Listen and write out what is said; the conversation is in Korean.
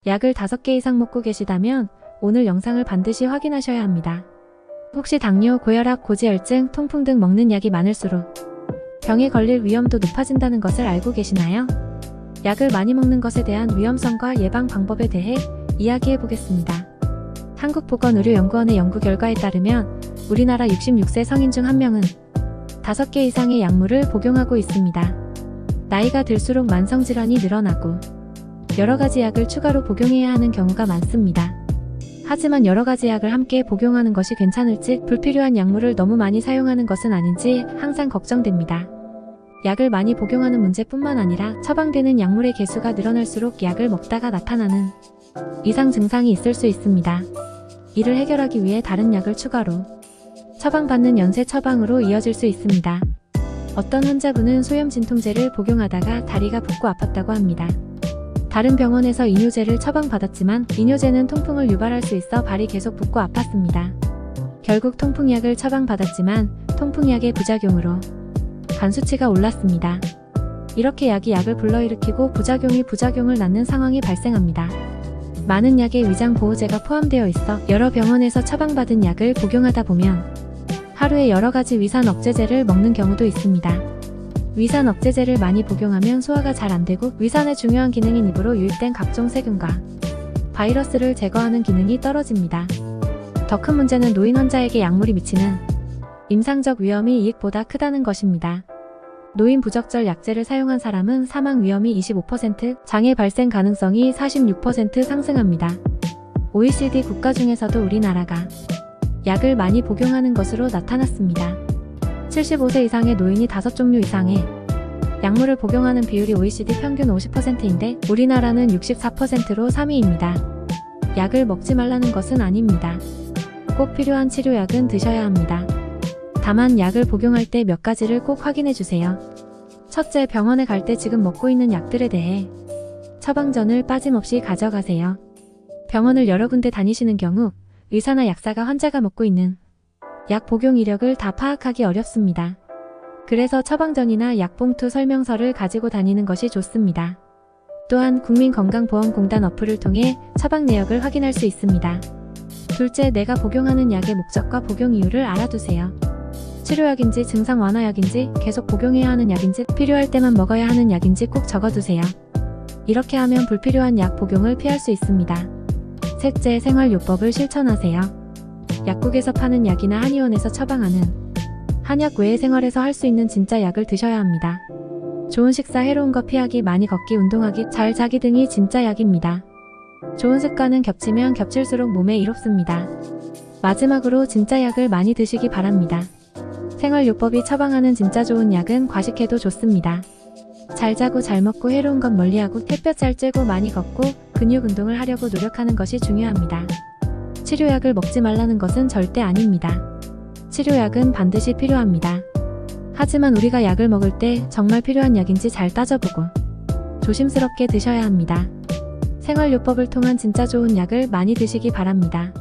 약을 5개 이상 먹고 계시다면 오늘 영상을 반드시 확인하셔야 합니다. 혹시 당뇨, 고혈압, 고지혈증, 통풍 등 먹는 약이 많을수록 병에 걸릴 위험도 높아진다는 것을 알고 계시나요? 약을 많이 먹는 것에 대한 위험성과 예방 방법에 대해 이야기해 보겠습니다. 한국보건의료연구원의 연구 결과에 따르면 우리나라 66세 성인 중 1명은 5개 이상의 약물을 복용하고 있습니다. 나이가 들수록 만성질환이 늘어나고 여러가지 약을 추가로 복용해야 하는 경우가 많습니다. 하지만 여러가지 약을 함께 복용하는 것이 괜찮을지, 불필요한 약물을 너무 많이 사용하는 것은 아닌지 항상 걱정됩니다. 약을 많이 복용하는 문제뿐만 아니라 처방되는 약물의 개수가 늘어날수록 약을 먹다가 나타나는 이상 증상이 있을 수 있습니다. 이를 해결하기 위해 다른 약을 추가로 처방받는 연쇄 처방으로 이어질 수 있습니다. 어떤 환자분은 소염 진통제를 복용하다가 다리가 붓고 아팠다고 합니다. 다른 병원에서 이뇨제를 처방받았지만 이뇨제는 통풍을 유발할 수 있어 발이 계속 붓고 아팠습니다. 결국 통풍약을 처방받았지만 통풍약의 부작용으로 간 수치가 올랐습니다. 이렇게 약이 약을 불러일으키고 부작용이 부작용을 낳는 상황이 발생합니다. 많은 약에 위장보호제가 포함되어 있어 여러 병원에서 처방받은 약을 복용하다 보면 하루에 여러가지 위산 억제제를 먹는 경우도 있습니다. 위산 억제제를 많이 복용하면 소화가 잘 안되고 위산의 중요한 기능인 입으로 유입된 각종 세균과 바이러스를 제거하는 기능이 떨어집니다. 더 큰 문제는 노인 환자에게 약물이 미치는 임상적 위험이 이익보다 크다는 것입니다. 노인 부적절 약제를 사용한 사람은 사망 위험이 25%, 장애 발생 가능성이 46% 상승합니다. OECD 국가 중에서도 우리나라가 약을 많이 복용하는 것으로 나타났습니다. 75세 이상의 노인이 5종류 이상의 약물을 복용하는 비율이 OECD 평균 50%인데 우리나라는 64%로 3위입니다. 약을 먹지 말라는 것은 아닙니다. 꼭 필요한 치료약은 드셔야 합니다. 다만 약을 복용할 때 몇 가지를 꼭 확인해 주세요. 첫째, 병원에 갈 때 지금 먹고 있는 약들에 대해 처방전을 빠짐없이 가져가세요. 병원을 여러 군데 다니시는 경우 의사나 약사가 환자가 먹고 있는 약 복용 이력을 다 파악하기 어렵습니다. 그래서 처방전이나 약봉투 설명서를 가지고 다니는 것이 좋습니다. 또한 국민건강보험공단 어플을 통해 처방 내역을 확인할 수 있습니다. 둘째, 내가 복용하는 약의 목적과 복용 이유를 알아두세요. 치료약인지 증상 완화약인지 계속 복용해야 하는 약인지 필요할 때만 먹어야 하는 약인지 꼭 적어두세요. 이렇게 하면 불필요한 약 복용을 피할 수 있습니다. 셋째, 생활요법을 실천하세요. 약국에서 파는 약이나 한의원에서 처방하는 한약 외의 생활에서 할 수 있는 진짜 약을 드셔야 합니다. 좋은 식사, 해로운 거 피하기, 많이 걷기, 운동하기, 잘 자기 등이 진짜 약입니다. 좋은 습관은 겹치면 겹칠수록 몸에 이롭습니다. 마지막으로 진짜 약을 많이 드시기 바랍니다. 생활요법이 처방하는 진짜 좋은 약은 과식해도 좋습니다. 잘 자고 잘 먹고 해로운 것 멀리하고 햇볕 잘 쬐고 많이 걷고 근육 운동을 하려고 노력하는 것이 중요합니다. 치료약을 먹지 말라는 것은 절대 아닙니다. 치료약은 반드시 필요합니다. 하지만 우리가 약을 먹을 때 정말 필요한 약인지 잘 따져보고 조심스럽게 드셔야 합니다. 생활요법을 통한 진짜 좋은 약을 많이 드시기 바랍니다.